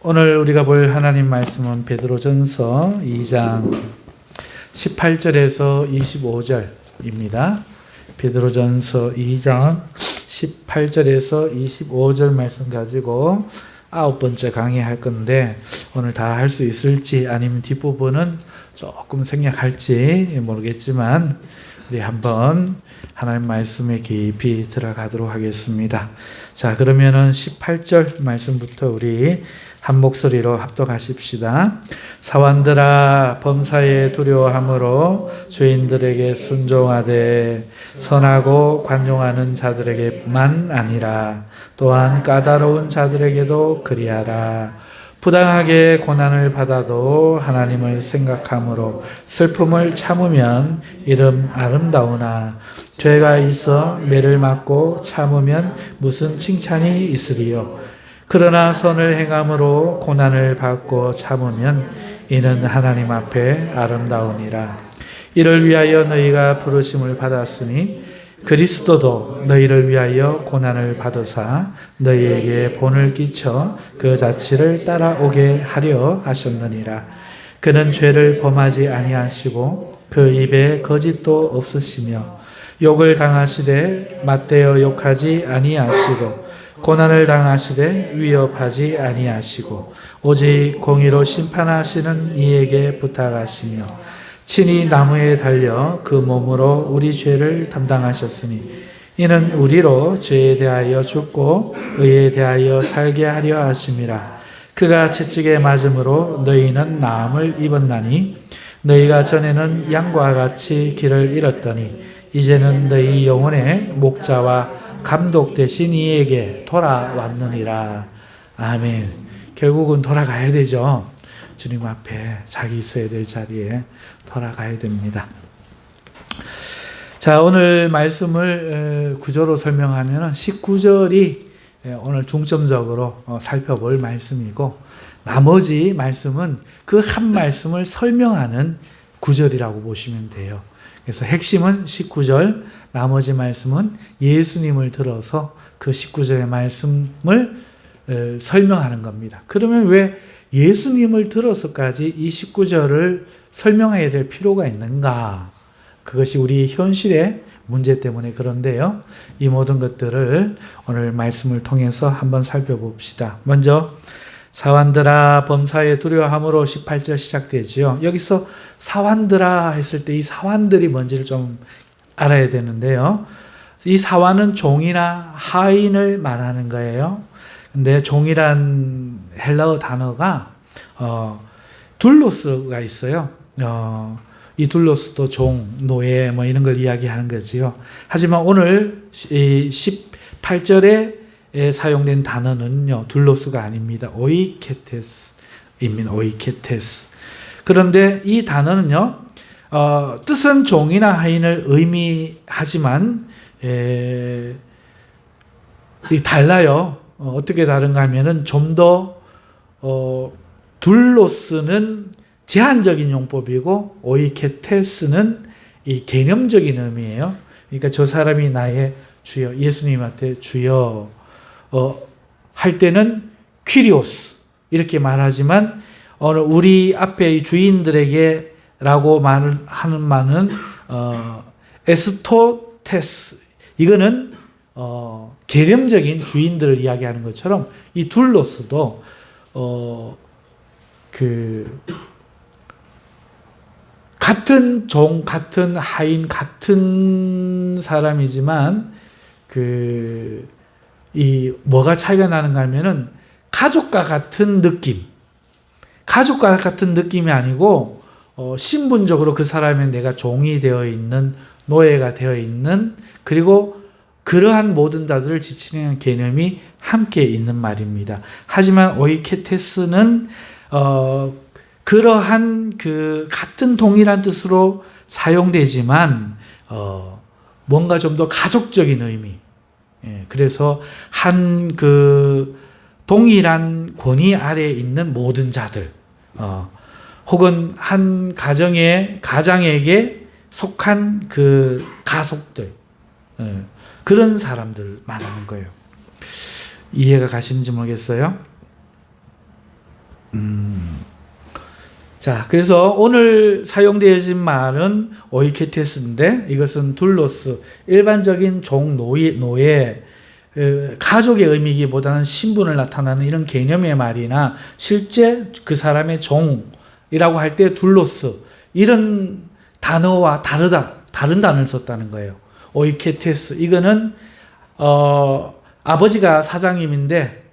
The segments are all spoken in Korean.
오늘 우리가 볼 하나님 말씀은 베드로전서 2장 18절에서 25절입니다. 베드로전서 2장 18절에서 25절 말씀 가지고 9번째 강의할 건데 오늘 다 할 수 있을지 아니면 뒷부분은 조금 생략할지 모르겠지만 우리 한번 하나님 말씀에 깊이 들어가도록 하겠습니다. 자, 그러면은 18절 말씀부터 우리 한 목소리로 합독하십시다. 사환들아, 범사에 두려워함으로 죄인들에게 순종하되 선하고 관용하는 자들에게만 아니라 또한 까다로운 자들에게도 그리하라. 부당하게 고난을 받아도 하나님을 생각함으로 슬픔을 참으면 이름 아름다우나 죄가 있어 매를 맞고 참으면 무슨 칭찬이 있으리요. 그러나 선을 행함으로 고난을 받고 참으면 이는 하나님 앞에 아름다우니라. 이를 위하여 너희가 부르심을 받았으니 그리스도도 너희를 위하여 고난을 받으사 너희에게 본을 끼쳐 그 자취를 따라오게 하려 하셨느니라. 그는 죄를 범하지 아니하시고 그 입에 거짓도 없으시며 욕을 당하시되 맞대어 욕하지 아니하시고 고난을 당하시되 위협하지 아니하시고 오직 공의로 심판하시는 이에게 부탁하시며 친히 나무에 달려 그 몸으로 우리 죄를 담당하셨으니 이는 우리로 죄에 대하여 죽고 의에 대하여 살게 하려 하심이라. 그가 채찍에 맞음으로 너희는 나음을 입었나니 너희가 전에는 양과 같이 길을 잃었더니 이제는 너희 영혼의 목자와 감독 되신 이에게 돌아왔느니라. 아멘. 결국은 돌아가야 되죠. 주님 앞에 자기 있어야 될 자리에 돌아가야 됩니다. 자, 오늘 말씀을 구조로 설명하면 19절이 오늘 중점적으로 살펴볼 말씀이고 나머지 말씀은 그 한 말씀을 설명하는 구절이라고 보시면 돼요. 그래서 핵심은 19절, 나머지 말씀은 예수님을 들어서 그 19절의 말씀을 설명하는 겁니다. 그러면 왜 예수님을 들어서까지 이 19절을 설명해야 될 필요가 있는가? 그것이 우리 현실의 문제 때문에 그런데요. 이 모든 것들을 오늘 말씀을 통해서 한번 살펴봅시다. 먼저 사환들아 범사에 두려워함으로 18절 시작되지요. 여기서 사환들아 했을 때 이 사환들이 뭔지를 좀 알아야 되는데요. 이 사환은 종이나 하인을 말하는 거예요. 근데 종이란 헬라어 단어가 둘로스가 있어요. 이 둘로스도 종, 노예 뭐 이런 걸 이야기하는 거지요. 하지만 오늘 18절에 사용된 단어는요, 둘로스가 아닙니다. 오이케테스입니다. 오이케테스. 그런데 이 단어는요, 뜻은 종이나 하인을 의미하지만 달라요. 어떻게 다른가 하면은 좀 더 둘로스는 제한적인 용법이고 오이케테스는 이 개념적인 의미예요. 그러니까 저 사람이 나의 주여, 예수님한테 주여 할 때는 퀴리오스 이렇게 말하지만 우리 앞에 주인들에게 라고 하는 말은 에스토테스, 이거는 개념적인 주인들을 이야기하는 것처럼 이 둘로스도 같은 종, 같은 하인, 같은 사람이지만 뭐가 차이가 나는가 하면은 가족과 같은 느낌. 가족과 같은 느낌이 아니고 신분적으로 그 사람의 내가 종이 되어 있는, 노예가 되어 있는, 그리고 그러한 모든 자들을 지칭하는 개념이 함께 있는 말입니다. 하지만 오이케테스는 그러한 같은 동일한 뜻으로 사용되지만 뭔가 좀 더 가족적인 의미. 그래서 한 동일한 권위 아래에 있는 모든 자들, 혹은 한 가장에게 속한 가속들, 그런 사람들 말하는 거예요. 이해가 가시는지 모르겠어요? 자, 그래서 오늘 사용되어진 말은 오이케테스인데 이것은 둘로스, 일반적인 종, 노예, 가족의 의미기보다는 신분을 나타내는 이런 개념의 말이나 실제 그 사람의 종이라고 할 때 둘로스 이런 단어와 다른 단어를 썼다는 거예요. 오이케테스 이거는 아버지가 사장님인데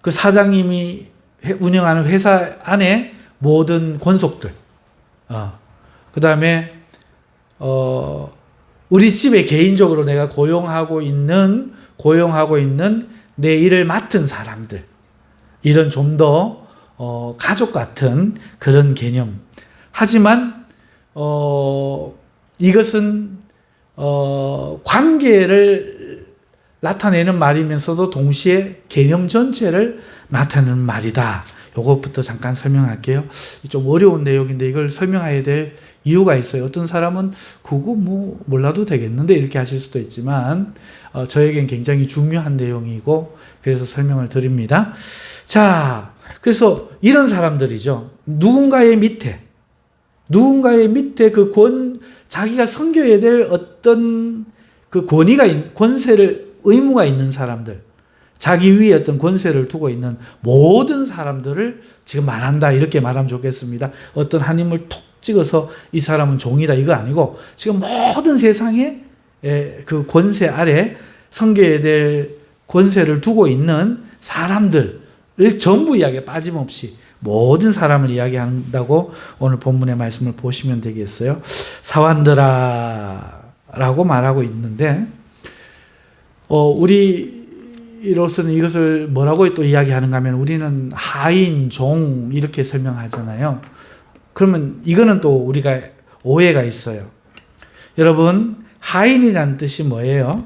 그 사장님이 운영하는 회사 안에 모든 권속들, 그 다음에 우리 집에 개인적으로 내가 고용하고 있는 내 일을 맡은 사람들, 이런 좀 더 가족 같은 그런 개념. 하지만 이것은 관계를 나타내는 말이면서도 동시에 개념 전체를 나타내는 말이다. 요것부터 잠깐 설명할게요. 좀 어려운 내용인데 이걸 설명해야 될 이유가 있어요. 어떤 사람은 그거 뭐 몰라도 되겠는데 이렇게 하실 수도 있지만 저에겐 굉장히 중요한 내용이고 그래서 설명을 드립니다. 자, 그래서 이런 사람들이죠. 누군가의 밑에 자기가 섬겨야 될 어떤 그 의무가 있는 사람들, 자기 위에 어떤 권세를 두고 있는 모든 사람들을 지금 말한다. 이렇게 말하면 좋겠습니다. 어떤 한 인물 톡 찍어서 이 사람은 종이다. 이거 아니고 지금 모든 세상에 그 권세 아래 섬겨야 될 권세를 두고 있는 사람들을 전부 이야기해 빠짐없이 모든 사람을 이야기한다고 오늘 본문의 말씀을 보시면 되겠어요. 사완들아 라고 말하고 있는데 우리로서는 이것을 뭐라고 또 이야기하는가 하면 우리는 하인, 종 이렇게 설명하잖아요. 그러면 이거는 또 우리가 오해가 있어요. 여러분, 하인이라는 뜻이 뭐예요?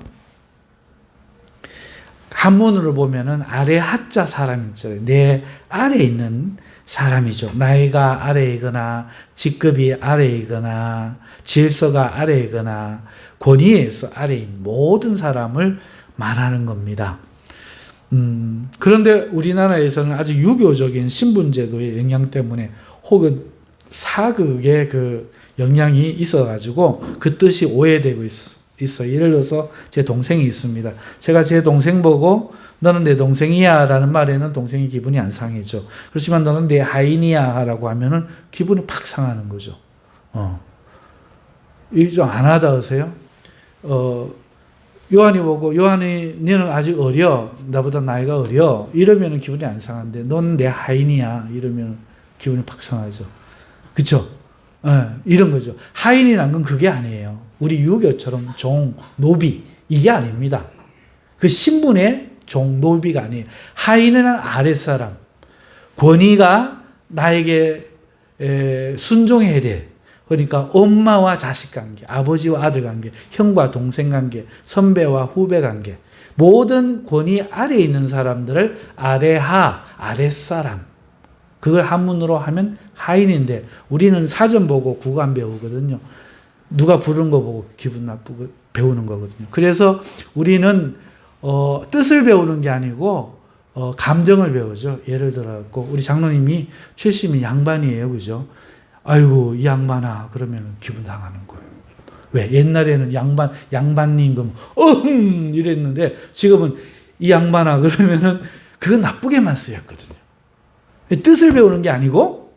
한문으로 보면은 아래 하자 사람 있잖아요. 내 아래에 있는 사람이죠. 나이가 아래이거나 직급이 아래이거나 질서가 아래이거나 권위에서 아래인 모든 사람을 말하는 겁니다. 그런데 우리나라에서는 아주 유교적인 신분제도의 영향 때문에 혹은 사극의 그 영향이 있어가지고 그 뜻이 오해되고 있어요. 예를 들어서 제 동생이 있습니다. 제가 제 동생 보고 너는 내 동생이야 라는 말에는 동생이 기분이 안 상해져. 그렇지만 너는 내 하인이야 라고 하면은 기분이 팍 상하는 거죠. 이게 좀 안 와닿으세요? 요한이 보고 요한이 너는 아직 어려. 나보다 나이가 어려. 이러면은 기분이 안 상한데 넌 내 하인이야. 이러면 기분이 팍 상하죠. 그쵸? 이런 거죠. 하인이란 건 그게 아니에요. 우리 유교처럼 종, 노비 이게 아닙니다. 그 신분의 종, 노비가 아니에요. 하인은 아랫사람. 권위가 나에게 순종해야 돼. 그러니까 엄마와 자식 관계, 아버지와 아들 관계, 형과 동생 관계, 선배와 후배 관계, 모든 권위 아래에 있는 사람들을 아래하, 아랫사람. 그걸 한문으로 하면 하인인데 우리는 사전 보고 국어 배우거든요. 누가 부른 거 보고 기분 나쁘고 배우는 거거든요. 그래서 우리는 뜻을 배우는 게 아니고 감정을 배우죠. 예를 들어 우리 장로님이 최심이 양반이에요. 그죠? 아이고 이 양반아 그러면 기분 상하는 거예요. 왜? 옛날에는 양반님 그러면 이랬는데 지금은 이 양반아 그러면은 그건 나쁘게만 쓰였거든요. 뜻을 배우는 게 아니고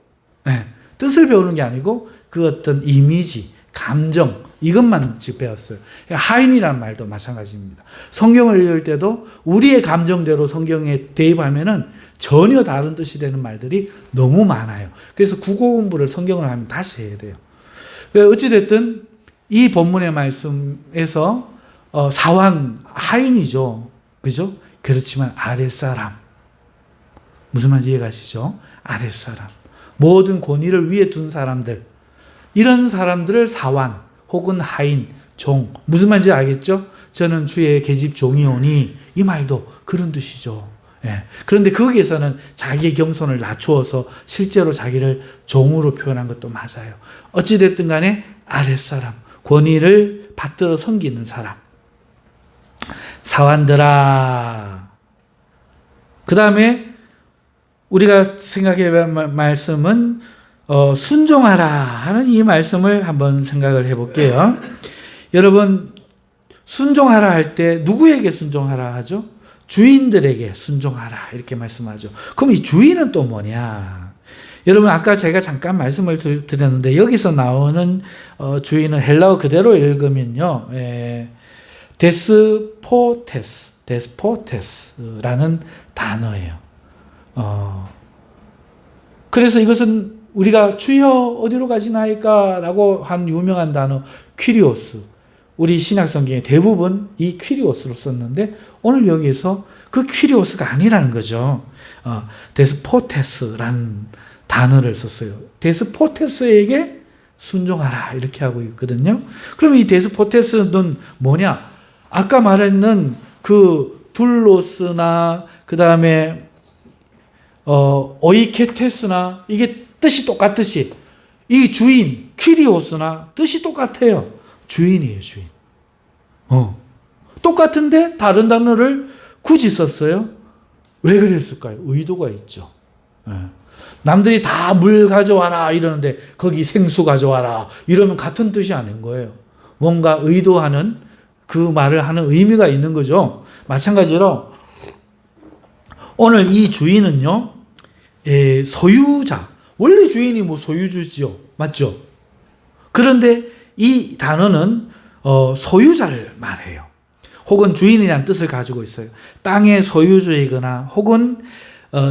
그 어떤 이미지, 감정 이것만 지금 배웠어요. 하인이라는 말도 마찬가지입니다. 성경을 읽을 때도 우리의 감정대로 성경에 대입하면은 전혀 다른 뜻이 되는 말들이 너무 많아요. 그래서 국어 공부를 성경을 하면 다시 해야 돼요. 어찌됐든 이 본문의 말씀에서 사환, 하인이죠. 그죠? 그렇지만 아랫사람. 무슨 말인지 이해가시죠? 아랫사람. 모든 권위를 위에 둔 사람들. 이런 사람들을 사환 혹은 하인, 종. 무슨 말인지 알겠죠? 저는 주의 계집 종이오니 이 말도 그런 뜻이죠. 예. 그런데 거기에서는 자기의 겸손을 낮추어서 실제로 자기를 종으로 표현한 것도 맞아요. 어찌됐든 간에 아랫사람, 권위를 받들어 섬기는 사람. 사환들아. 그 다음에 우리가 생각해 볼 말씀은 순종하라 하는 이 말씀을 한번 생각을 해볼게요. 여러분, 순종하라 할 때 누구에게 순종하라 하죠? 주인들에게 순종하라 이렇게 말씀하죠. 그럼 이 주인은 또 뭐냐? 여러분, 아까 제가 잠깐 말씀을 드렸는데 여기서 나오는 주인은 헬라어 그대로 읽으면요, 데스포테스라는 단어예요. 그래서 이것은 우리가 주여 어디로 가시나이까 라고 한 유명한 단어 퀴리오스, 우리 신약성경에 대부분 이 퀴리오스로 썼는데 오늘 여기에서 그 퀴리오스가 아니라는 거죠. 데스포테스라는 단어를 썼어요. 데스포테스에게 순종하라 이렇게 하고 있거든요. 그럼 이 데스포테스는 뭐냐? 아까 말했는 그 둘로스나 그 다음에 오이케테스나 이게 뜻이 똑같듯이 이 주인 퀴리오스나 뜻이 똑같아요. 주인이에요, 주인. 똑같은데 다른 단어를 굳이 썼어요. 왜 그랬을까요? 의도가 있죠. 남들이 다 물 가져와라 이러는데 거기 생수 가져와라 이러면 같은 뜻이 아닌 거예요. 뭔가 의도하는 그 말을 하는 의미가 있는 거죠. 마찬가지로 오늘 이 주인은요, 소유자. 원래 주인이 뭐 소유주지요. 맞죠? 그런데 이 단어는 소유자를 말해요. 혹은 주인이라는 뜻을 가지고 있어요. 땅의 소유주이거나 혹은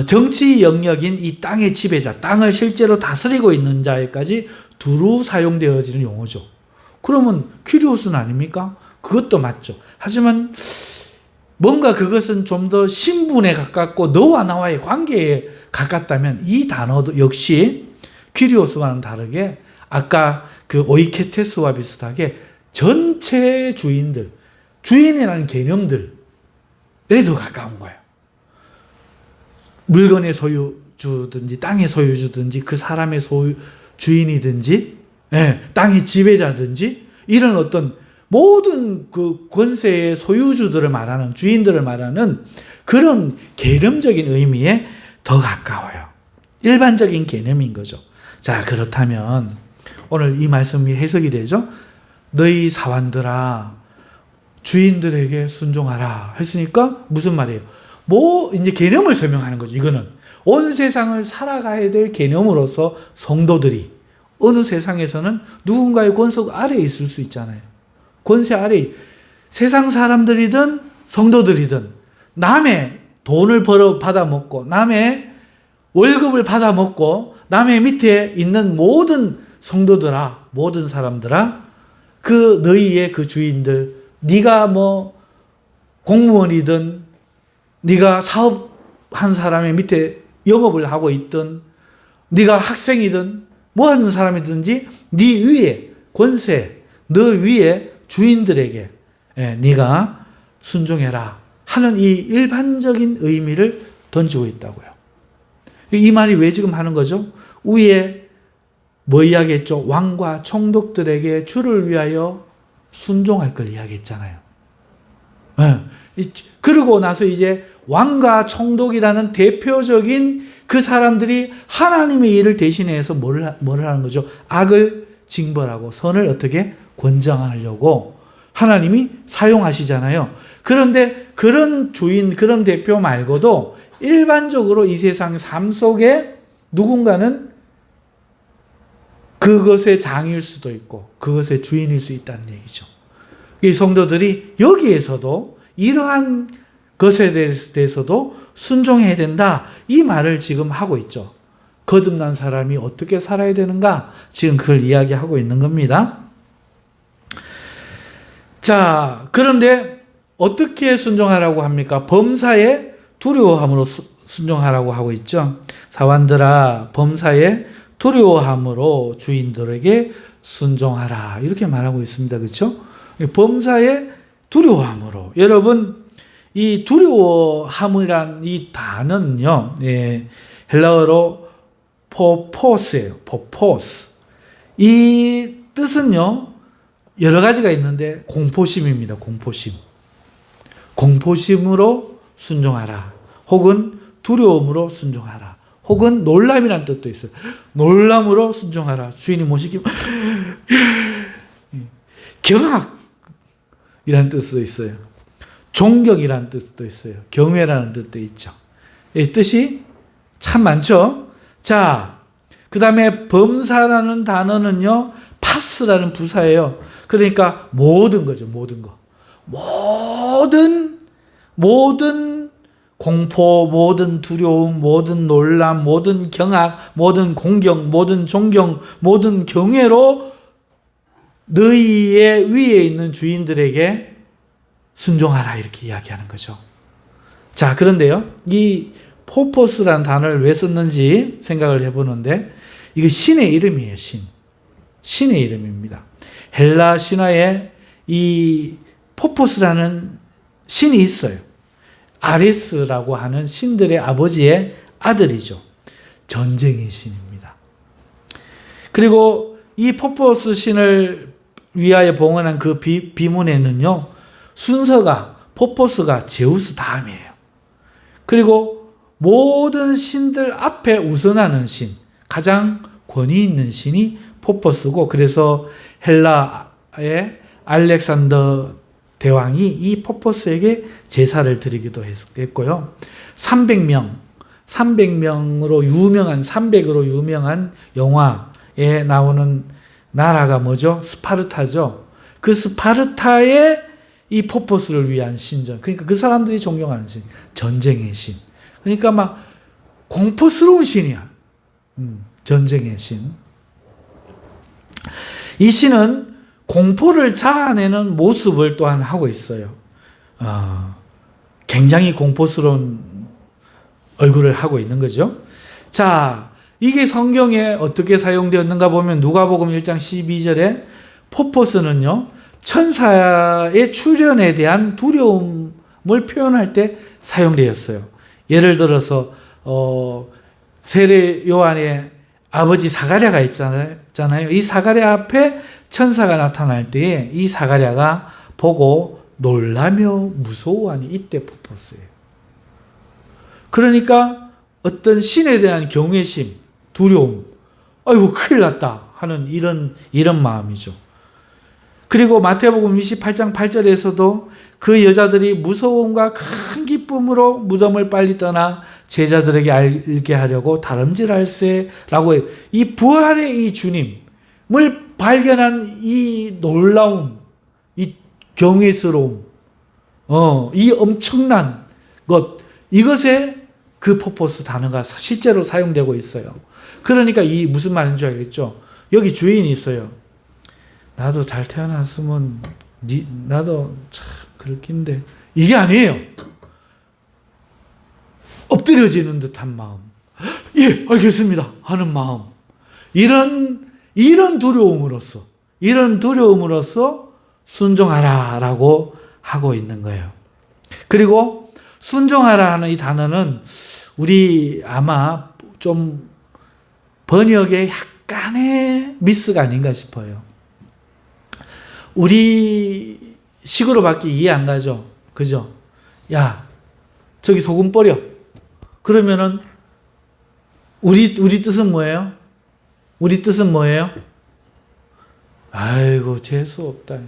정치 영역인 이 땅의 지배자, 땅을 실제로 다스리고 있는 자에까지 두루 사용되어지는 용어죠. 그러면 퀴리오스는 아닙니까? 그것도 맞죠. 하지만 뭔가 그것은 좀 더 신분에 가깝고 너와 나와의 관계에 가깝다면 이 단어도 역시 퀴리오스와는 다르게 아까 그 오이케테스와 비슷하게 전체 주인들, 주인이라는 개념들에 더 가까운 거예요. 물건의 소유주든지 땅의 소유주든지 그 사람의 주인이든지 땅의 지배자든지 이런 어떤 모든 그 권세의 소유주들을 말하는 주인들을 말하는 그런 개념적인 의미에 더 가까워요. 일반적인 개념인 거죠. 자, 그렇다면 오늘 이 말씀이 해석이 되죠. 너희 사환들아 주인들에게 순종하라 했으니까 무슨 말이에요? 이제 개념을 설명하는 거죠. 이거는 온 세상을 살아가야 될 개념으로서 성도들이 어느 세상에서는 누군가의 권세 아래에 있을 수 있잖아요. 권세 아래 세상 사람들이든 성도들이든 남의 돈을 받아먹고 남의 월급을 받아먹고 남의 밑에 있는 모든 성도들아, 모든 사람들아, 그 너희의 그 주인들, 네가 뭐 공무원이든 네가 사업한 사람의 밑에 영업을 하고 있든 네가 학생이든 뭐 하는 사람이든지 네 위에 권세, 너 위에 주인들에게 네가 순종해라 하는 이 일반적인 의미를 던지고 있다고요. 이 말이 왜 지금 하는 거죠? 위에 뭐 이야기했죠? 왕과 총독들에게 주를 위하여 순종할 걸 이야기했잖아요. 그러고 나서 이제 왕과 총독이라는 대표적인 그 사람들이 하나님의 일을 대신해서 뭐를 하는 거죠? 악을 징벌하고 선을 어떻게 권장하려고 하나님이 사용하시잖아요. 그런데 그런 주인, 그런 대표 말고도 일반적으로 이 세상 삶 속에 누군가는 그것의 장일 수도 있고 그것의 주인일 수 있다는 얘기죠. 이 성도들이 여기에서도 이러한 것에 대해서도 순종해야 된다. 이 말을 지금 하고 있죠. 거듭난 사람이 어떻게 살아야 되는가? 지금 그걸 이야기하고 있는 겁니다. 자, 그런데 어떻게 순종하라고 합니까? 범사에 두려워함으로 순종하라고 하고 있죠. 사환들아, 범사에 두려워함으로 주인들에게 순종하라. 이렇게 말하고 있습니다. 그렇죠? 범사에 두려워함으로. 여러분, 이 두려워함이란 이 단어는요, 헬라어로 포포스예요. 포포스. 이 뜻은요, 여러 가지가 있는데 공포심입니다. 공포심. 공포심으로 순종하라. 혹은 두려움으로 순종하라. 혹은 놀람이라는 뜻도 있어요. 놀람으로 순종하라. 주인이 못 시키면 경악이라는 뜻도 있어요. 존경이라는 뜻도 있어요. 경외라는 뜻도 있죠. 이 뜻이 참 많죠. 자, 그 다음에 범사라는 단어는요, 파스라는 부사예요. 그러니까 모든 거죠. 모든 거. 모든 공포, 모든 두려움, 모든 놀람, 모든 경악, 모든 공경, 모든 존경, 모든 경외로 너희의 위에 있는 주인들에게 순종하라 이렇게 이야기하는 거죠. 자, 그런데요. 이 포포스라는 단어를 왜 썼는지 생각을 해보는데 이게 신의 이름이에요. 신의 이름입니다. 헬라 신화에 이 포포스라는 신이 있어요. 아레스라고 하는 신들의 아버지의 아들이죠. 전쟁의 신입니다. 그리고 이 포포스 신을 위하여 봉헌한 그 비문에는요, 순서가 포포스가 제우스 다음이에요. 그리고 모든 신들 앞에 우선하는 신, 가장 권위 있는 신이 포포스고, 그래서 헬라의 알렉산더 대왕이 이 포포스에게 제사를 드리기도 했고요. 300명으로 유명한 영화에 나오는 나라가 뭐죠? 스파르타죠. 그 스파르타의 이 포포스를 위한 신전. 그러니까 그 사람들이 존경하는 신. 전쟁의 신. 그러니까 막 공포스러운 신이야. 전쟁의 신. 이 신은 공포를 자아내는 모습을 또한 하고 있어요. 굉장히 공포스러운 얼굴을 하고 있는 거죠. 자, 이게 성경에 어떻게 사용되었는가 보면 누가복음 1장 12절에 포포스는요, 천사의 출현에 대한 두려움을 표현할 때 사용되었어요. 예를 들어서 세례 요한의 아버지 사가랴가 있잖아요. 이 사가랴 앞에 천사가 나타날 때에 이 사가랴가 보고 놀라며 무서워하니 이때 포포스예요. 그러니까 어떤 신에 대한 경외심, 두려움, 아이고 큰일 났다 하는 이런 마음이죠. 그리고 마태복음 28장 8절에서도 그 여자들이 무서움과 큰 기쁨으로 무덤을 빨리 떠나 제자들에게 알게 하려고 다름질할세라고 해요. 이 부활의 이 주님을 발견한 이 놀라움, 이 경외스러움, 이 엄청난 것, 이것에 그 포포스 단어가 실제로 사용되고 있어요. 그러니까 이 무슨 말인 줄 알겠죠? 여기 주인이 있어요. 나도 잘 태어났으면 나도 참 그렇긴데 이게 아니에요. 엎드려지는 듯한 마음. 예, 알겠습니다 하는 마음. 이런 두려움으로써 순종하라라고 하고 있는 거예요. 그리고 순종하라 하는 이 단어는 우리 아마 좀 번역에 약간의 미스가 아닌가 싶어요. 우리 식으로밖에 이해 안 가죠. 그죠? 야, 저기 소금 뿌려. 그러면은 우리 뜻은 뭐예요? 우리 뜻은 뭐예요? 아이고 재수 없다.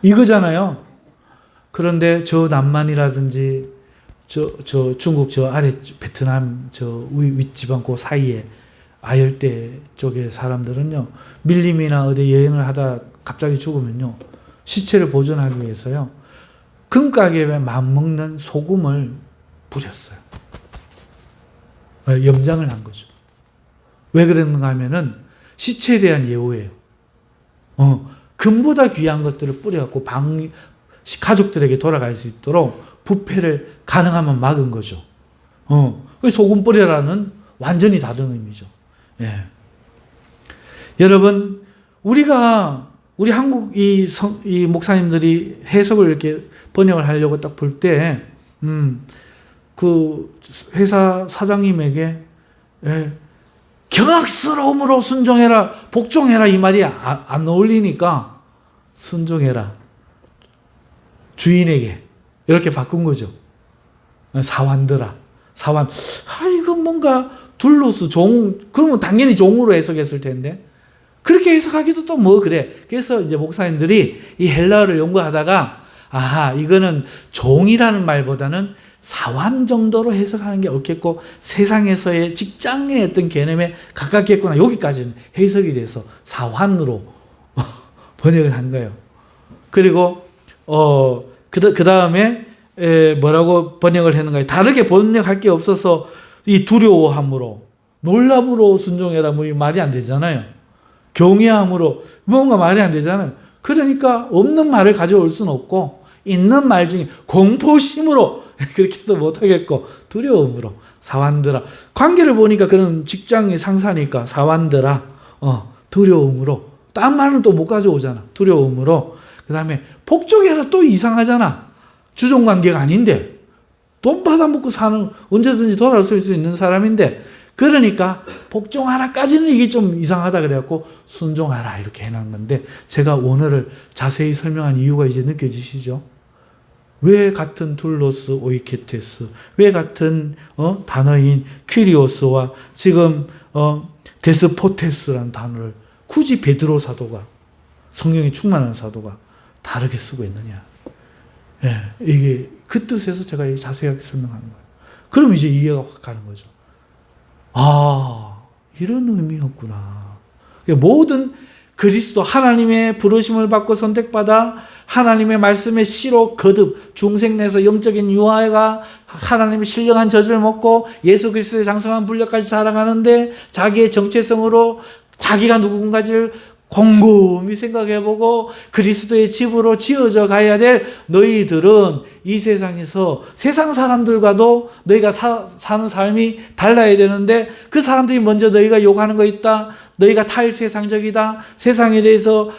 이거잖아요. 그런데 저 남만이라든지 저 중국 저 아래 베트남 저 윗지방 그 사이에 아열대 쪽의 사람들은요, 밀림이나 어디 여행을 하다 갑자기 죽으면요, 시체를 보존하기 위해서요, 금가게에 맞먹는 소금을 뿌렸어요. 염장을 한 거죠. 왜 그랬는가 하면은 시체에 대한 예우예요. 금보다 귀한 것들을 뿌려갖고 가족들에게 돌아갈 수 있도록 부패를 가능하면 막은 거죠. 소금 뿌려라는 완전히 다른 의미죠. 예. 여러분, 우리 한국 이 목사님들이 해석을 이렇게 번역을 하려고 딱 볼 때, 그 회사 사장님에게, 예, 경악스러움으로 순종해라, 복종해라 이 말이 안 어울리니까 순종해라. 주인에게 이렇게 바꾼 거죠. 사환들아, 사완. 이거 뭔가 둘로스 그러면 당연히 종으로 해석했을 텐데. 그렇게 해석하기도 또 뭐 그래. 그래서 이제 목사님들이 이 헬라어를 연구하다가, 이거는 종이라는 말보다는 사환 정도로 해석하는 게 옳겠고, 세상에서의 직장의 어떤 개념에 가깝겠구나. 여기까지는 해석이 돼서 사환으로 번역을 한 거예요. 그리고, 그 다음에, 뭐라고 번역을 했는가요? 다르게 번역할 게 없어서 이 두려워함으로, 놀랍으로 순종해라. 뭐 말이 안 되잖아요. 경외함으로 뭔가 말이 안 되잖아요. 그러니까 없는 말을 가져올 수는 없고, 있는 말 중에 공포심으로 그렇게 해도 못하겠고, 두려움으로 사완들아. 관계를 보니까 그런 직장의 상사니까 사완들아, 두려움으로. 딴 말은 또 못 가져오잖아. 두려움으로. 그 다음에 복종해라. 또 이상하잖아. 주종관계가 아닌데, 돈 받아먹고 사는, 언제든지 돌아설 수 있는 사람인데, 그러니까 복종하라까지는 이게 좀 이상하다 그래갖고 순종하라 이렇게 해놓은 건데, 제가 오늘을 자세히 설명한 이유가 이제 느껴지시죠? 왜 같은 둘로스 오이케테스, 왜 같은 단어인 퀴리오스와 지금 데스포테스라는 단어를 굳이 베드로 사도가, 성령에 충만한 사도가 다르게 쓰고 있느냐. 이게 그 뜻에서 제가 자세하게 설명하는 거예요. 그럼 이제 이해가 확 가는 거죠. 이런 의미였구나. 모든 그리스도 하나님의 부르심을 받고 선택받아 하나님의 말씀의 씨로 거듭 중생내에서 영적인 유아가 하나님의 신령한 젖을 먹고 예수 그리스도의 장성한 분량까지 자라가는데, 자기의 정체성으로 자기가 누군가를 곰곰이 생각해보고 그리스도의 집으로 지어져 가야 될 너희들은 이 세상에서 세상 사람들과도 너희가 사는 삶이 달라야 되는데, 그 사람들이 먼저 너희가 욕하는 거 있다, 너희가 탈세상적이다, 세상에 대해서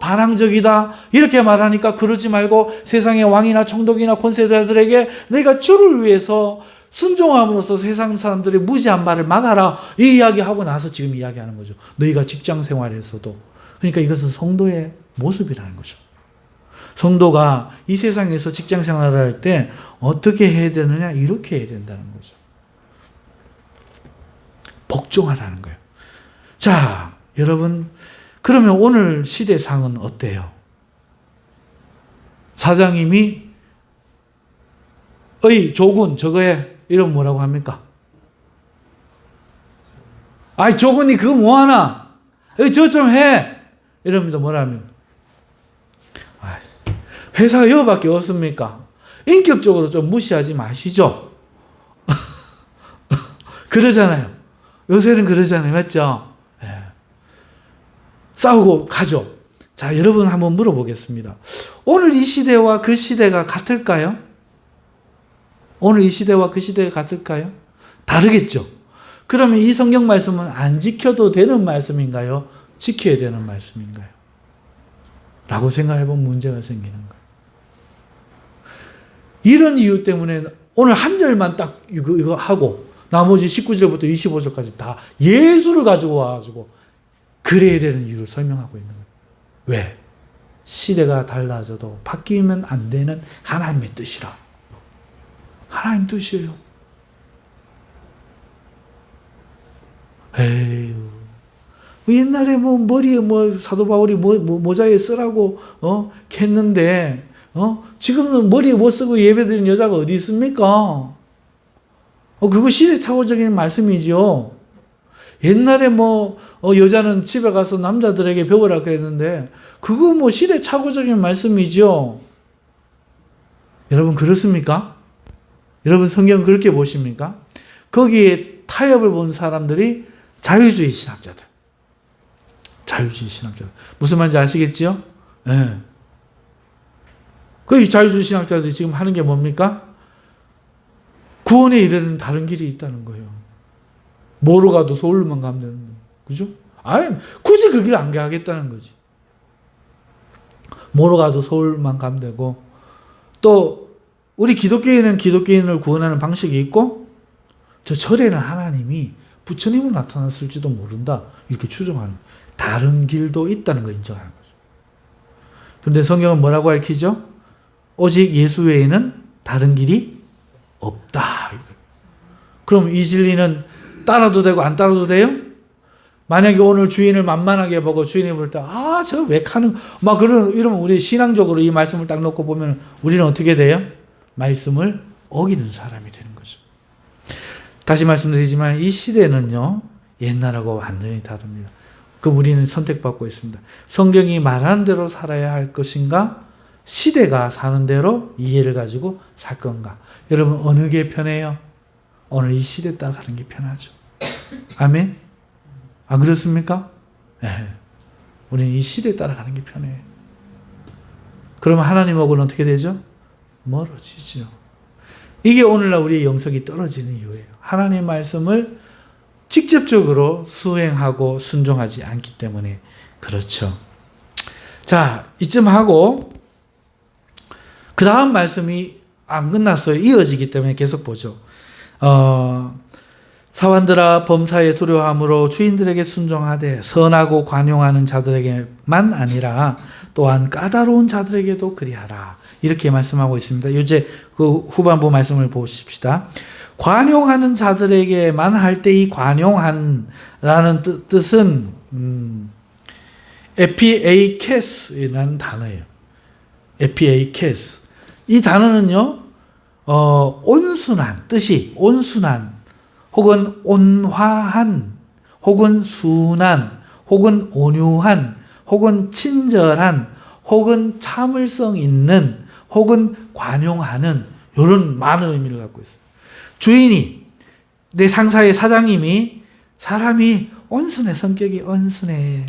반항적이다 이렇게 말하니까, 그러지 말고 세상의 왕이나 총독이나 권세자들에게 너희가 주를 위해서 순종함으로써 세상 사람들의 무지한 말을 막아라, 이 이야기하고 나서 지금 이야기하는 거죠. 너희가 직장 생활에서도. 그러니까 이것은 성도의 모습이라는 거죠. 성도가 이 세상에서 직장 생활을 할 때 어떻게 해야 되느냐, 이렇게 해야 된다는 거죠. 복종하라는 거예요. 자, 여러분, 그러면 오늘 시대상은 어때요? 사장님이 조군 저거에 이름 뭐라고 합니까? 조군이 그거 뭐하나? 저 좀 해! 이럽니다. 뭐라 합니까? 회사가 이거밖에 없습니까? 인격적으로 좀 무시하지 마시죠. 그러잖아요. 요새는 그러잖아요. 맞죠? 싸우고 가죠. 자, 여러분 한번 물어보겠습니다. 오늘 이 시대와 그 시대가 같을까요? 오늘 이 시대와 그 시대가 같을까요? 다르겠죠. 그러면 이 성경 말씀은 안 지켜도 되는 말씀인가요? 지켜야 되는 말씀인가요? 라고 생각해보면 문제가 생기는 거예요. 이런 이유 때문에 오늘 한 절만 딱 이거 하고 나머지 19절부터 25절까지 다 예수를 가지고 와가지고 그래야 되는 이유를 설명하고 있는 거예요. 왜? 시대가 달라져도 바뀌면 안 되는 하나님의 뜻이라. 하나님 뜻이에요. 옛날에 머리에 사도 바울이 모자에 쓰라고 했는데 지금은 머리에 못 쓰고 예배드리는 여자가 어디 있습니까? 그거 시대착오적인 말씀이죠. 옛날에 여자는 집에 가서 남자들에게 배우라 그랬는데 그거 시대착오적인 말씀이죠. 여러분 그렇습니까? 여러분 성경 그렇게 보십니까? 거기에 타협을 본 사람들이 자유주의 신학자들. 자유주의 신학자들. 무슨 말인지 아시겠지요? 네. 그 자유주의 신학자들이 지금 하는 게 뭡니까? 구원에 이르는 다른 길이 있다는 거예요. 뭐로 가도 서울만 가면 되는 거예요. 그죠? 굳이 그 길 안 가겠다는 거지. 뭐로 가도 서울만 가면 되고, 또 우리 기독교인은 기독교인을 구원하는 방식이 있고, 저 절에는 하나님이 부처님으로 나타났을지도 모른다. 이렇게 추정하는 다른 길도 있다는 걸 인정하는 거죠. 그런데 성경은 뭐라고 가르치죠? 오직 예수 외에는 다른 길이 없다. 그럼 이 진리는 따라도 되고 안 따라도 돼요? 만약에 오늘 주인을 만만하게 보고 주인이 볼 때, 아, 저 왜 카는, 이러면 우리 신앙적으로 이 말씀을 딱 놓고 보면 우리는 어떻게 돼요? 말씀을 어기는 사람이 되는 거죠. 다시 말씀드리지만 이 시대는요, 옛날하고 완전히 다릅니다. 그럼 우리는 선택받고 있습니다. 성경이 말한 대로 살아야 할 것인가? 시대가 사는 대로 이해를 가지고 살 건가? 여러분, 어느 게 편해요? 오늘 이 시대에 따라가는 게 편하죠. 아멘? 안 그렇습니까? 네. 우리는 이 시대에 따라가는 게 편해요. 그러면 하나님하고는 어떻게 되죠? 멀어지죠. 이게 오늘날 우리의 영성이 떨어지는 이유예요. 하나님의 말씀을 직접적으로 수행하고 순종하지 않기 때문에 그렇죠. 자, 이쯤 하고 그 다음 말씀이 안 끝났어요. 이어지기 때문에 계속 보죠. 사환들아 범사에 두려워함으로 주인들에게 순종하되 선하고 관용하는 자들에게만 아니라 또한 까다로운 자들에게도 그리하라. 이렇게 말씀하고 있습니다. 이제 그 후반부 말씀을 보십시다. 관용하는 자들에게만 할 때 이 관용한라는 뜻은 에피에이케스라는 단어예요. 에피에이케스. 이 단어는요, 온순한 뜻이 온순한 혹은 온화한 혹은 순한 혹은 온유한 혹은 친절한 혹은 참을성 있는 혹은 관용하는 이런 많은 의미를 갖고 있어요. 주인이, 내 상사의 사장님이 사람이 온순해, 성격이 온순해.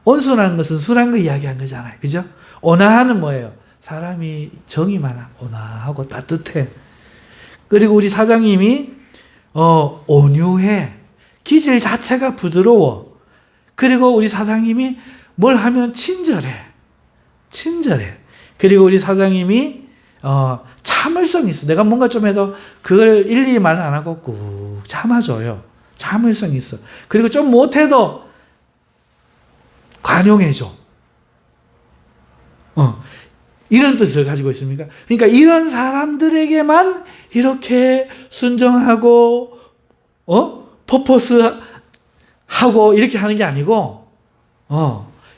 온순한 것은 순한 거 이야기한 거잖아요. 그죠? 온화하는 뭐예요? 사람이 정이 많아. 온화하고 따뜻해. 그리고 우리 사장님이 온유해. 기질 자체가 부드러워. 그리고 우리 사장님이 뭘 하면 친절해. 그리고 우리 사장님이 참을성이 있어. 내가 뭔가 좀 해도 그걸 일일이 말 안 하고 꾹 참아줘요. 참을성이 있어. 그리고 좀 못해도 관용해줘. 이런 뜻을 가지고 있습니까? 그러니까 이런 사람들에게만 이렇게 순종하고, 퍼포스하고 이렇게 하는 게 아니고,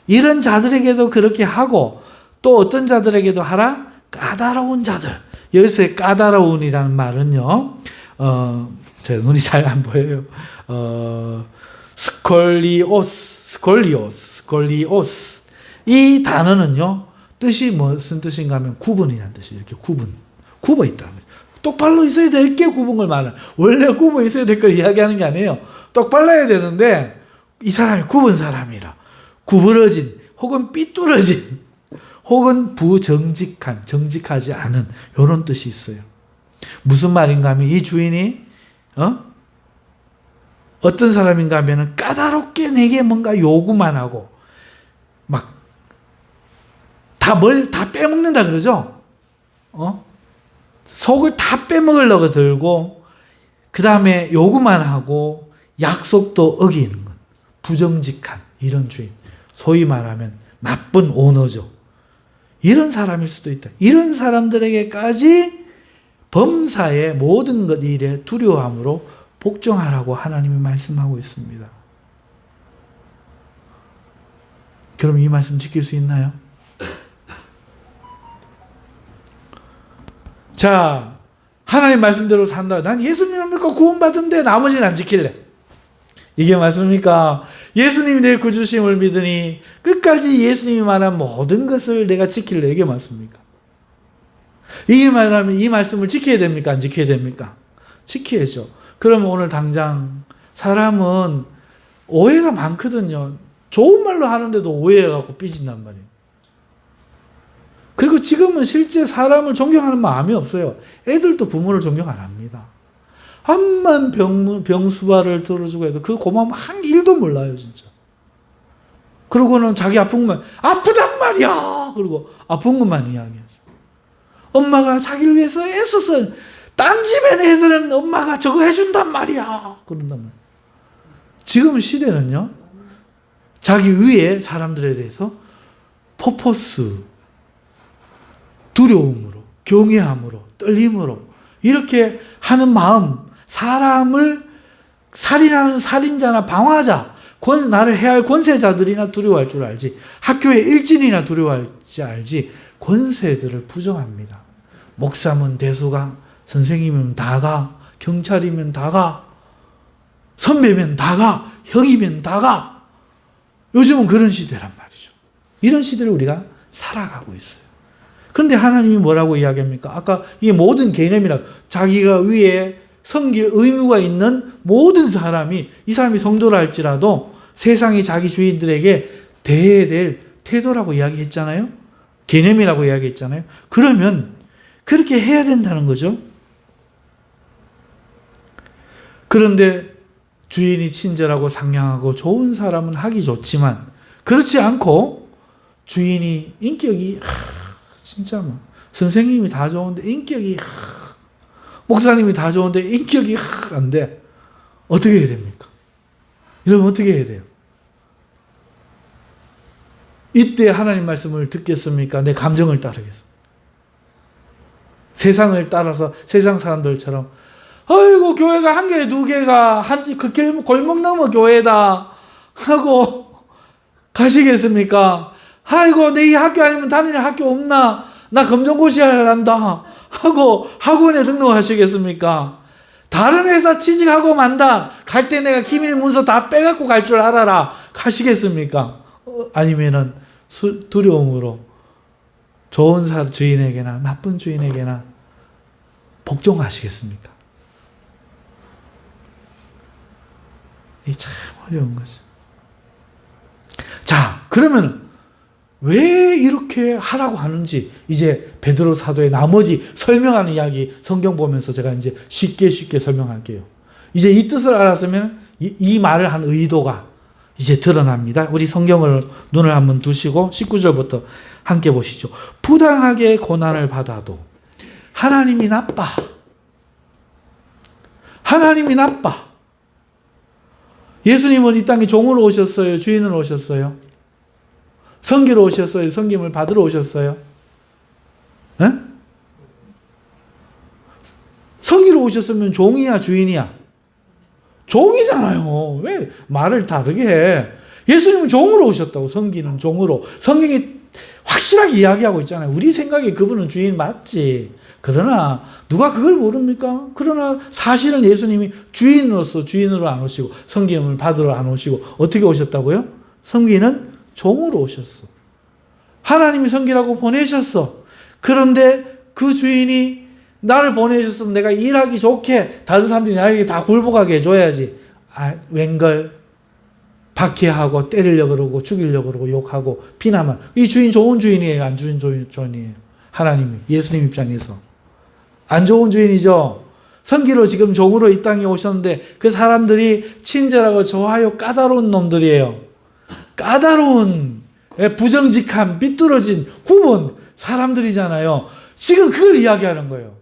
이런 자들에게도 그렇게 하고, 또 어떤 자들에게도 하라? 까다로운 자들. 여기서의 까다로운이라는 말은요, 제 눈이 잘 안 보여요. 스콜리오스. 이 단어는요, 뜻이 무슨 뜻인가 하면 구분이라는 뜻이 이렇게 굽어 있다. 똑바로 있어야 될 게 굽은 걸 말하는. 원래 굽어 있어야 될 걸 이야기하는 게 아니에요. 똑발라야 되는데 이 사람이 굽은 사람이라. 구부러진 혹은 삐뚤어진 혹은 부정직한, 정직하지 않은 이런 뜻이 있어요. 무슨 말인가 하면 이 주인이 어떤 사람인가 하면 까다롭게 내게 뭔가 요구만 하고 막 다 빼먹는다 그러죠? 속을 다 빼먹으려고 들고, 그 다음에 요구만 하고, 약속도 어기는 것. 부정직한, 이런 주인. 소위 말하면 나쁜 오너죠. 이런 사람일 수도 있다. 이런 사람들에게까지 범사의 모든 것 일에 두려워함으로 복종하라고 하나님이 말씀하고 있습니다. 그럼 이 말씀 지킬 수 있나요? 자, 하나님 말씀대로 산다. 난 예수님 믿고 구원받은데 나머지는 안 지킬래. 이게 맞습니까? 예수님이 내 구주심을 믿으니 끝까지 예수님이 말한 모든 것을 내가 지킬래. 이게 맞습니까? 이게 말하면 이 말씀을 지켜야 됩니까? 안 지켜야 됩니까? 지켜야죠. 그러면 오늘 당장 사람은 오해가 많거든요. 좋은 말로 하는데도 오해해갖고 삐진단 말이에요. 그리고 지금은 실제 사람을 존경하는 마음이 없어요. 애들도 부모를 존경 안 합니다. 암만 병수발을 들어주고 해도 그 고마움 한 일도 몰라요, 진짜. 그러고는 자기 아픈 것만, 아프단 말이야! 그리고 아픈 것만 이야기하죠. 엄마가 자기를 위해서 애써서, 딴 집에 애들은 엄마가 저거 해준단 말이야! 그런단 말이야. 지금 시대는요, 자기 위에 사람들에 대해서 퍼포스, 두려움으로, 경외함으로, 떨림으로 이렇게 하는 마음, 사람을 살인하는 살인자나 방화자, 나를 해할 권세자들이나 두려워할 줄 알지, 학교의 일진이나 두려워할지 알지, 권세들을 부정합니다. 목사면 대수가, 선생님이면 다가, 경찰이면 다가, 선배면 다가, 형이면 다가. 요즘은 그런 시대란 말이죠. 이런 시대를 우리가 살아가고 있어요. 그런데 하나님이 뭐라고 이야기합니까? 아까 이 모든 개념이라, 자기가 위에 섬길 의무가 있는 모든 사람이, 이 사람이 성도라 할지라도 세상이 자기 주인들에게 대해야 될 태도라고 이야기했잖아요. 개념이라고 이야기했잖아요. 그러면 그렇게 해야 된다는 거죠. 그런데 주인이 친절하고 상냥하고 좋은 사람은 하기 좋지만, 그렇지 않고 주인이 인격이 진짜 뭐 선생님이 다 좋은데 인격이, 목사님이 다 좋은데 인격이 안 돼. 어떻게 해야 됩니까? 이러면 어떻게 해야 돼요? 이때 하나님 말씀을 듣겠습니까? 내 감정을 따르겠습니까? 세상을 따라서 세상 사람들처럼, 아이고 교회가 한 개, 두 개가 그 골목 넘어 교회다 하고 가시겠습니까? 아이고 내 이 학교 아니면 다니는 학교 없나? 나 검정고시해야 한다 하고 학원에 등록하시겠습니까? 다른 회사 취직하고 만다. 갈 때 내가 기밀 문서 다 빼갖고 갈 줄 알아라. 가시겠습니까? 아니면은 두려움으로 좋은 주인에게나 나쁜 주인에게나 복종하시겠습니까? 이게 참 어려운 거죠. 자, 그러면 왜 이렇게 하라고 하는지 이제 베드로 사도의 나머지 설명하는 이야기 성경 보면서 제가 이제 쉽게 설명할게요. 이제 이 뜻을 알았으면 이 말을 한 의도가 이제 드러납니다. 우리 성경을 눈을 한번 두시고 19절부터 함께 보시죠. 부당하게 고난을 받아도 하나님이 나빠. 하나님이 나빠. 예수님은 이 땅에 종으로 오셨어요? 주인으로 오셨어요? 섬기러 오셨어요? 섬김을 받으러 오셨어요? 에? 섬기러 오셨으면 종이야, 주인이야? 종이잖아요. 왜 말을 다르게 해? 예수님은 종으로 오셨다고, 섬기는 종으로. 성경이 확실하게 이야기하고 있잖아요. 우리 생각에 그분은 주인 맞지. 그러나 누가 그걸 모릅니까? 그러나 사실은 예수님이 주인으로서 주인으로 안 오시고 섬김을 받으러 안 오시고 어떻게 오셨다고요? 섬기는 종으로 오셨어. 하나님이 섬기라고 보내셨어. 그런데 그 주인이 나를 보내셨으면 내가 일하기 좋게 다른 사람들이 나에게 다 굴복하게 해줘야지. 웬걸 박해하고 때리려고 그러고 죽이려고 그러고 욕하고 비난만. 이 주인 좋은 주인이에요? 안 좋은 주인이에요? 하나님이, 예수님 입장에서 안 좋은 주인이죠. 섬기러 지금 종으로 이 땅에 오셨는데 그 사람들이 친절하고 좋아요 까다로운 놈들이에요. 까다로운 부정직한 삐뚤어진 굽은 사람들이잖아요. 지금 그걸 이야기하는 거예요.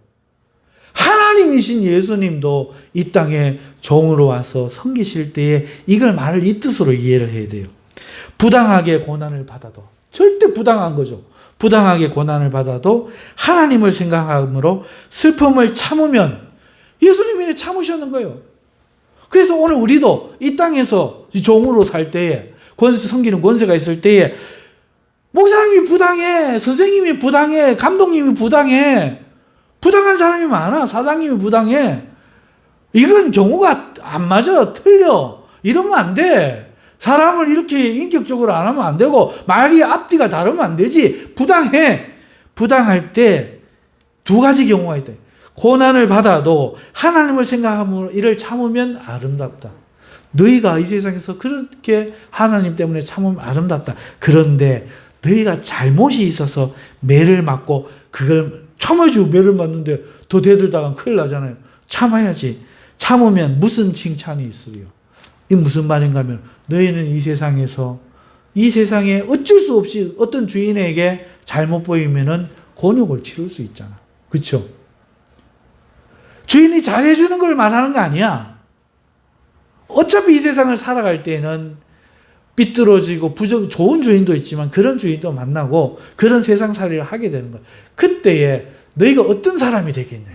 하나님이신 예수님도 이 땅에 종으로 와서 섬기실 때에 이걸 말을 이 뜻으로 이해를 해야 돼요. 부당하게 고난을 받아도, 절대 부당한 거죠. 부당하게 고난을 받아도 하나님을 생각함으로 슬픔을 참으면, 예수님이 참으셨는 거예요. 그래서 오늘 우리도 이 땅에서 종으로 살 때에, 섬기는 권세가 있을 때에 목사님이 부당해, 선생님이 부당해, 감독님이 부당해, 부당한 사람이 많아. 사장님이 부당해. 이건 경우가 안 맞아. 틀려. 이러면 안 돼. 사람을 이렇게 인격적으로 안 하면 안 되고 말이 앞뒤가 다르면 안 되지. 부당해. 부당할 때 두 가지 경우가 있다. 고난을 받아도 하나님을 생각하므로 이를 참으면 아름답다. 너희가 이 세상에서 그렇게 하나님 때문에 참으면 아름답다. 그런데 너희가 잘못이 있어서 매를 맞고 그걸 참아주고 매를 맞는데 더 대들다가 큰일 나잖아요. 참아야지. 참으면 무슨 칭찬이 있으리요. 이 무슨 말인가 하면 너희는 이 세상에 어쩔 수 없이 어떤 주인에게 잘못 보이면은 곤욕을 치를 수 있잖아. 그렇죠? 주인이 잘해주는 걸 말하는 거 아니야. 어차피 이 세상을 살아갈 때는 삐뚤어지고 좋은 주인도 있지만 그런 주인도 만나고 그런 세상 살이를 하게 되는 거야. 그때에 너희가 어떤 사람이 되겠냐.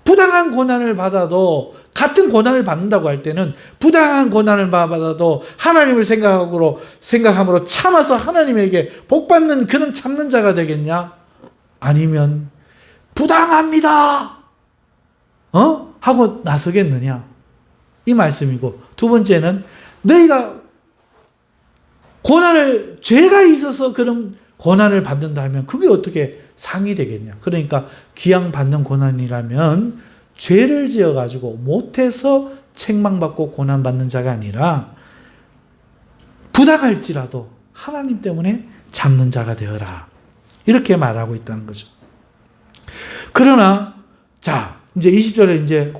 부당한 고난을 받아도, 같은 고난을 받는다고 할 때는 부당한 고난을 받아도 하나님을 생각함으로 참아서 하나님에게 복받는 그런 참는 자가 되겠냐? 아니면 부당합니다 하고 나서겠느냐? 이 말씀이고, 두 번째는 너희가 죄가 있어서 그런 고난을 받는다 하면 그게 어떻게 상이 되겠냐? 그러니까 기양받는 고난이라면 죄를 지어가지고 못해서 책망받고 고난받는 자가 아니라 부당할지라도 하나님 때문에 참는 자가 되어라. 이렇게 말하고 있다는 거죠. 그러나, 자, 이제 20절에 이제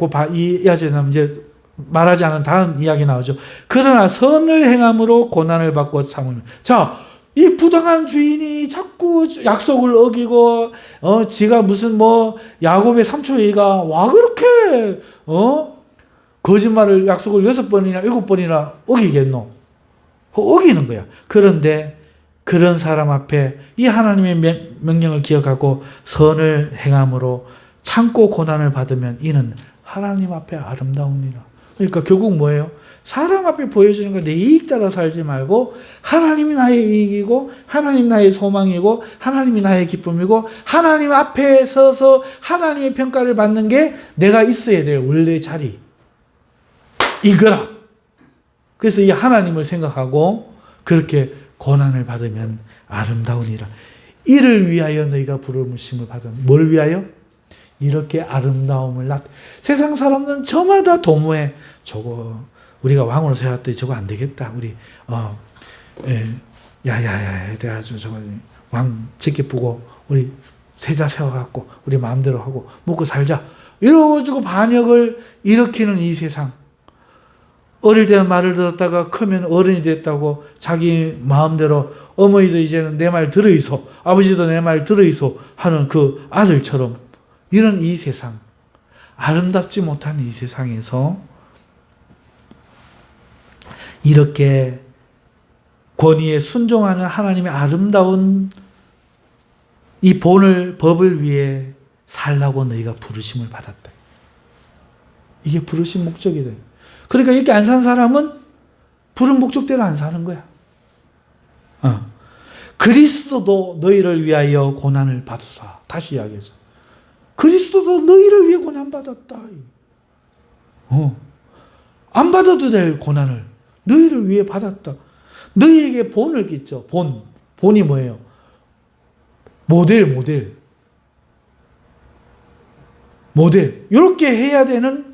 말하지 않은 다음 이야기 나오죠. 그러나 선을 행함으로 고난을 받고 참으면. 자, 이 부당한 주인이 자꾸 약속을 어기고, 지가 무슨 야곱의 삼촌이가 와 그렇게, 거짓말을 약속을 6번이나 7번이나 어기겠노? 어기는 거야. 그런데 그런 사람 앞에 이 하나님의 명령을 기억하고 선을 행함으로 참고 고난을 받으면 이는 하나님 앞에 아름다우니라. 그러니까 결국 뭐예요? 사람 앞에 보여주는 거 내 이익 따라 살지 말고 하나님이 나의 이익이고 하나님 나의 소망이고 하나님이 나의 기쁨이고 하나님 앞에 서서 하나님의 평가를 받는 게 내가 있어야 될 원래 자리 이거라. 그래서 이 하나님을 생각하고 그렇게 고난을 받으면 아름다우니라. 이를 위하여 너희가 부르심을 받은. 뭘 위하여? 이렇게 아름다움을 세상 사람들은 저마다 도모해. 저거 우리가 왕으로 세웠더니 저거 안 되겠다. 우리 야야야 이래가지고 저거 왕 제게 보고 우리 세자 세워갖고 우리 마음대로 하고 먹고 살자. 이러가지고 반역을 일으키는 이 세상. 어릴 때는 말을 들었다가 크면 어른이 됐다고 자기 마음대로 어머니도 이제는 내 말 들어있어. 아버지도 내 말 들어있어 하는 그 아들처럼 이런 이 세상. 아름답지 못한 이 세상에서 이렇게 권위에 순종하는 하나님의 아름다운 이 법을 위해 살라고 너희가 부르심을 받았다. 이게 부르신 목적이다. 그러니까 이렇게 안 산 사람은 부른 목적대로 안 사는 거야. 그리스도도 너희를 위하여 고난을 받으사. 다시 이야기하죠. 그리스도도 너희를 위해 고난받았다. 안 받아도 될 고난을 너희를 위해 받았다. 너희에게 본을 끼쳐. 본이 뭐예요? 모델. 이렇게 해야 되는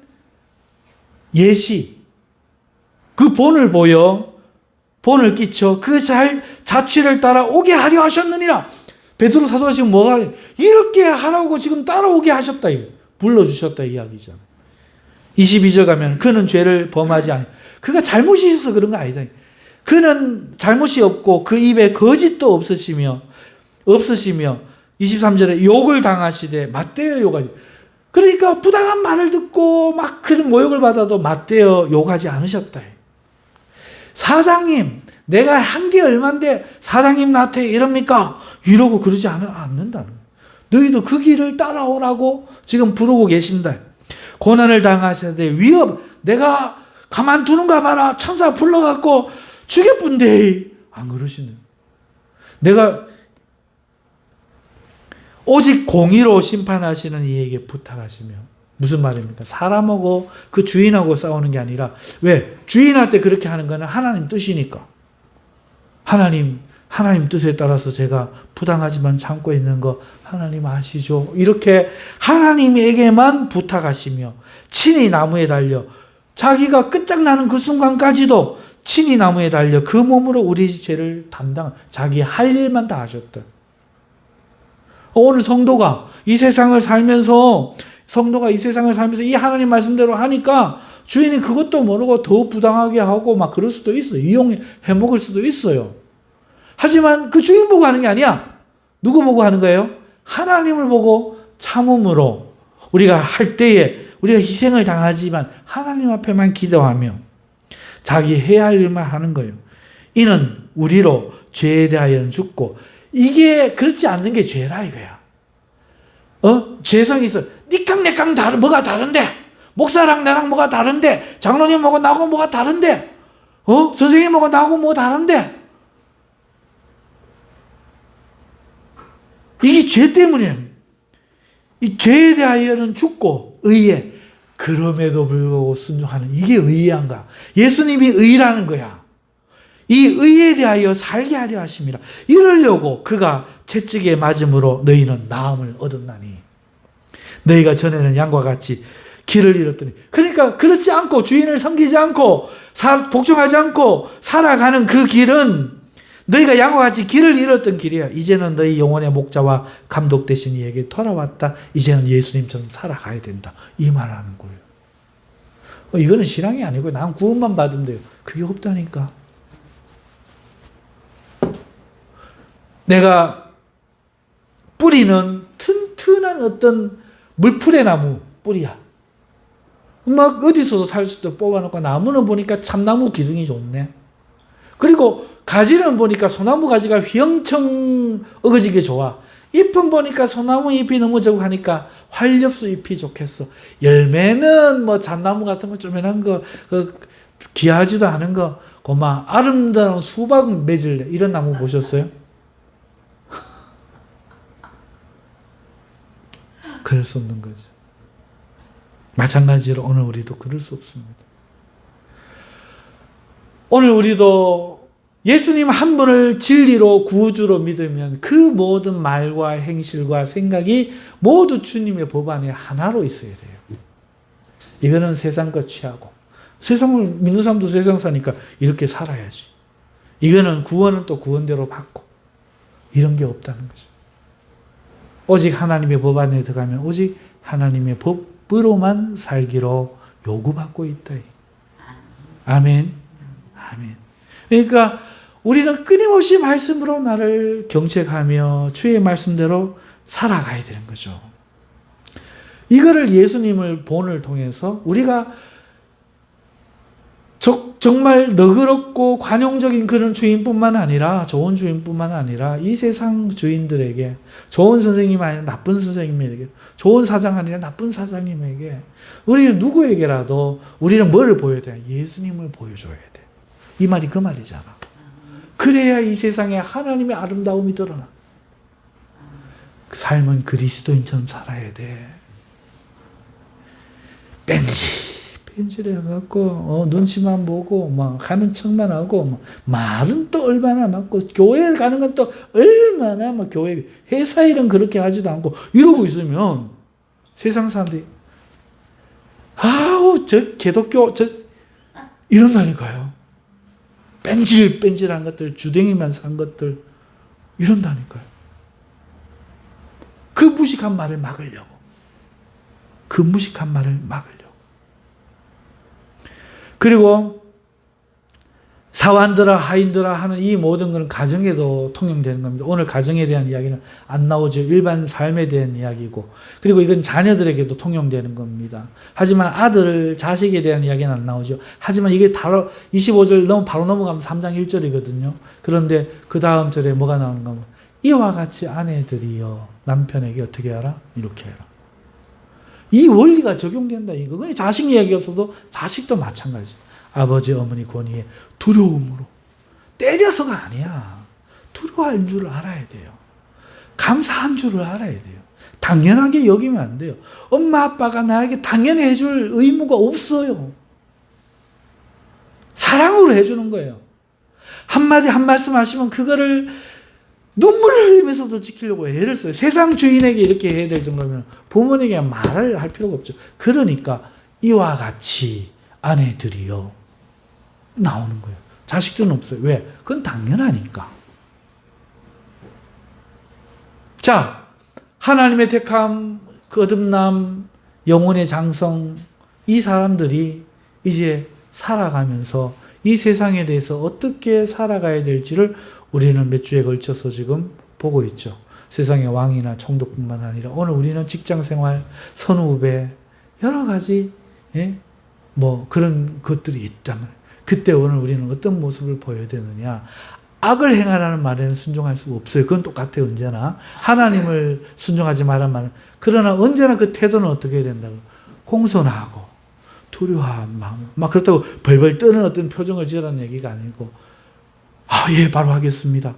예시. 그 본을 끼쳐 그 자취를 따라 오게 하려 하셨느니라. 베드로 사도가 지금 뭐가 이렇게 하라고 지금 따라오게 하셨다. 불러주셨다 이야기잖아요. 22절 가면 그는 죄를 범하지 않아. 그가 잘못이 있어서 그런 거 아니잖아요. 그는 잘못이 없고 그 입에 거짓도 없으시며 23절에 욕을 당하시되 맞대어 욕하지. 그러니까 부당한 말을 듣고 막 그런 모욕을 받아도 맞대어 욕하지 않으셨다. 사장님, 내가 한 게 얼만데 사장님 나한테 이럽니까? 이러고 그러지 않는다는 거예요. 너희도 그 길을 따라오라고 지금 부르고 계신다. 고난을 당하시되 위협, 내가 가만두는가 봐라. 천사 불러갖고 죽여뿐대. 안 그러시네. 내가 오직 공의로 심판하시는 이에게 부탁하시며. 무슨 말입니까? 사람하고 그 주인하고 싸우는 게 아니라, 왜? 주인한테 그렇게 하는 거는 하나님 뜻이니까. 하나님 뜻에 따라서 제가 부당하지만 참고 있는 거 하나님 아시죠? 이렇게 하나님에게만 부탁하시며 친히 나무에 달려 자기가 끝장나는 그 순간까지도 친히 나무에 달려 그 몸으로 우리 죄를 자기 할 일만 다 하셨다. 오늘 성도가 이 세상을 살면서 이 하나님 말씀대로 하니까 주인이 그것도 모르고 더 부당하게 하고 막 그럴 수도 있어요. 이용해 먹을 수도 있어요. 하지만 그 주인 보고 하는 게 아니야. 누구 보고 하는 거예요? 하나님을 보고 참음으로 우리가 할 때에 우리가 희생을 당하지만 하나님 앞에만 기도하며 자기 해야 할 일만 하는 거예요. 이는 우리로 죄에 대하여는 죽고, 이게 그렇지 않는 게 죄라 이거야. 죄성이 있어. 니깡 내깡 뭐가 다른데? 목사랑 나랑 뭐가 다른데? 장로님하고 나하고 뭐가 다른데? 선생님하고 나하고 뭐 다른데? 이게 죄 때문이에요. 이 죄에 대하여는 죽고 의에 그럼에도 불구하고 순종하는 이게 의의한가? 예수님이 의라는 거야. 이 의에 대하여 살게 하려 하심이라. 이러려고 그가 채찍에 맞음으로 너희는 나음을 얻었나니. 너희가 전에는 양과 같이 길을 잃었더니. 그러니까 그렇지 않고 주인을 섬기지 않고 복종하지 않고 살아가는 그 길은 너희가 양과 같이 길을 잃었던 길이야. 이제는 너희 영혼의 목자와 감독 되신 이에게 돌아왔다. 이제는 예수님처럼 살아가야 된다. 이 말을 하는 거예요. 이거는 신앙이 아니고 난 구원만 받으면 돼요. 그게 없다니까. 내가 뿌리는 튼튼한 어떤 물풀의 나무 뿌리야. 막 어디서도 살 수도 뽑아놓고 나무는 보니까 참나무 기둥이 좋네. 그리고 가지는 보니까 소나무 가지가 휘영청 어거지게 좋아. 잎은 보니까 소나무 잎이 너무 적고 하니까 활엽수 잎이 좋겠어. 열매는 뭐 잣나무 같은 거 쪼매난 거, 귀하지도 않은 거, 고마 아름다운 수박 맺을래. 이런 나무 보셨어요? 그럴 수 없는 거죠. 마찬가지로 오늘 우리도 그럴 수 없습니다. 오늘 우리도 예수님 한 분을 진리로 구주로 믿으면 그 모든 말과 행실과 생각이 모두 주님의 법 안에 하나로 있어야 돼요. 이거는 세상 것 취하고 세상을 믿는 사람도 세상 사니까 이렇게 살아야지. 이거는 구원은 또 구원대로 받고 이런 게 없다는 거죠. 오직 하나님의 법 안에 들어가면 오직 하나님의 법으로만 살기로 요구받고 있다. 아멘. 아멘. 그러니까 우리는 끊임없이 말씀으로 나를 경책하며 주의 말씀대로 살아가야 되는 거죠. 이거를 예수님을 본을 통해서 우리가 정말 너그럽고 관용적인 그런 주인뿐만 아니라 좋은 주인뿐만 아니라 이 세상 주인들에게 좋은 선생님 아니라 나쁜 선생님에게 좋은 사장 아니라 나쁜 사장님에게 우리는 누구에게라도 우리는 뭐를 보여야 돼? 예수님을 보여줘야 돼. 이 말이 그 말이잖아. 그래야 이 세상에 하나님의 아름다움이 드러나. 삶은 그리스도인처럼 살아야 돼. 뺀질을 해갖고 눈치만 보고 막 가는 척만 하고 막 말은 또 얼마나 많고 교회 가는 건 또 얼마나 막 교회 회사 일은 그렇게 하지도 않고 이러고 있으면 세상 사람들이 아우 저 기독교 저 이런다니까요. 뺀질뺀질한 것들 주댕이만 산 것들 이런다니까요. 그 무식한 말을 막으려고. 그리고 사완들아 하인들아 하는 이 모든 것은 가정에도 통용되는 겁니다. 오늘 가정에 대한 이야기는 안 나오죠. 일반 삶에 대한 이야기고 그리고 이건 자녀들에게도 통용되는 겁니다. 하지만 아들, 자식에 대한 이야기는 안 나오죠. 하지만 이게 바로 25절 바로 넘어가면 3장 1절이거든요. 그런데 그 다음 절에 뭐가 나오는가 하면 이와 같이 아내들이여 남편에게 어떻게 하라? 이렇게 해라. 이 원리가 적용된다 이거. 자식 이야기 없어도 자식도 마찬가지. 아버지 어머니 권위에 두려움으로 때려서가 아니야. 두려워할 줄을 알아야 돼요. 감사한 줄을 알아야 돼요. 당연하게 여기면 안 돼요. 엄마 아빠가 나에게 당연히 해줄 의무가 없어요. 사랑으로 해주는 거예요. 한마디 한 말씀 하시면 그거를 눈물을 흘리면서도 지키려고 애를 써요. 세상 주인에게 이렇게 해야 될 정도면 부모님에게 말을 할 필요가 없죠. 그러니까 이와 같이 아내들이요 나오는 거예요. 자식들은 없어요. 왜? 그건 당연하니까. 자, 하나님의 택함, 거듭남, 영혼의 장성 이 사람들이 이제 살아가면서 이 세상에 대해서 어떻게 살아가야 될지를 우리는 몇 주에 걸쳐서 지금 보고 있죠. 세상의 왕이나 총독뿐만 아니라 오늘 우리는 직장생활, 선후배 여러 가지 뭐 그런 것들이 있다면 그때 오늘 우리는 어떤 모습을 보여야 되느냐. 악을 행하라는 말에는 순종할 수가 없어요. 그건 똑같아요. 언제나. 하나님을 순종하지 말란 말은. 그러나 언제나 그 태도는 어떻게 해야 된다고? 공손하고 두려워한 마음. 막 그렇다고 벌벌 떠는 어떤 표정을 지으라는 얘기가 아니고 예, 바로 하겠습니다.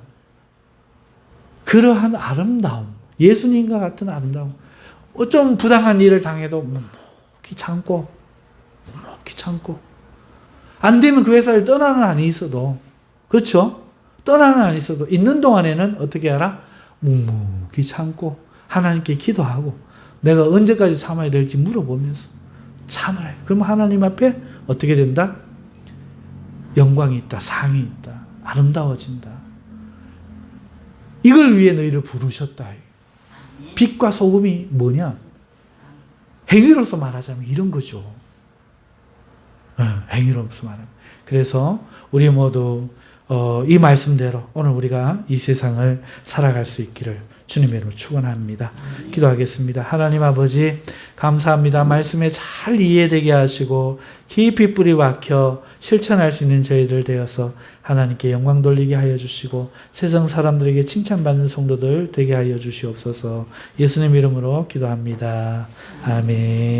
그러한 아름다움, 예수님과 같은 아름다움. 좀 부당한 일을 당해도 묵묵히 참고 안 되면 그 회사를 떠나는 한이 있어도, 그렇죠? 떠나는 한이 있어도 있는 동안에는 어떻게 하라? 묵묵히 참고 하나님께 기도하고 내가 언제까지 참아야 될지 물어보면서 참으라. 그럼 하나님 앞에 어떻게 된다? 영광이 있다, 상이 있다, 아름다워진다. 이걸 위해 너희를 부르셨다. 빛과 소금이 뭐냐? 행위로서 말하자면 이런 거죠. 행위로서 말하면. 그래서 우리 모두 이 말씀대로 오늘 우리가 이 세상을 살아갈 수 있기를 주님의 이름으로 축원합니다. 기도하겠습니다. 하나님 아버지 감사합니다. 말씀에 잘 이해되게 하시고 깊이 뿌리 박혀 실천할 수 있는 저희들 되어서 하나님께 영광 돌리게 하여 주시고 세상 사람들에게 칭찬받는 성도들 되게 하여 주시옵소서. 예수님 이름으로 기도합니다. 아멘.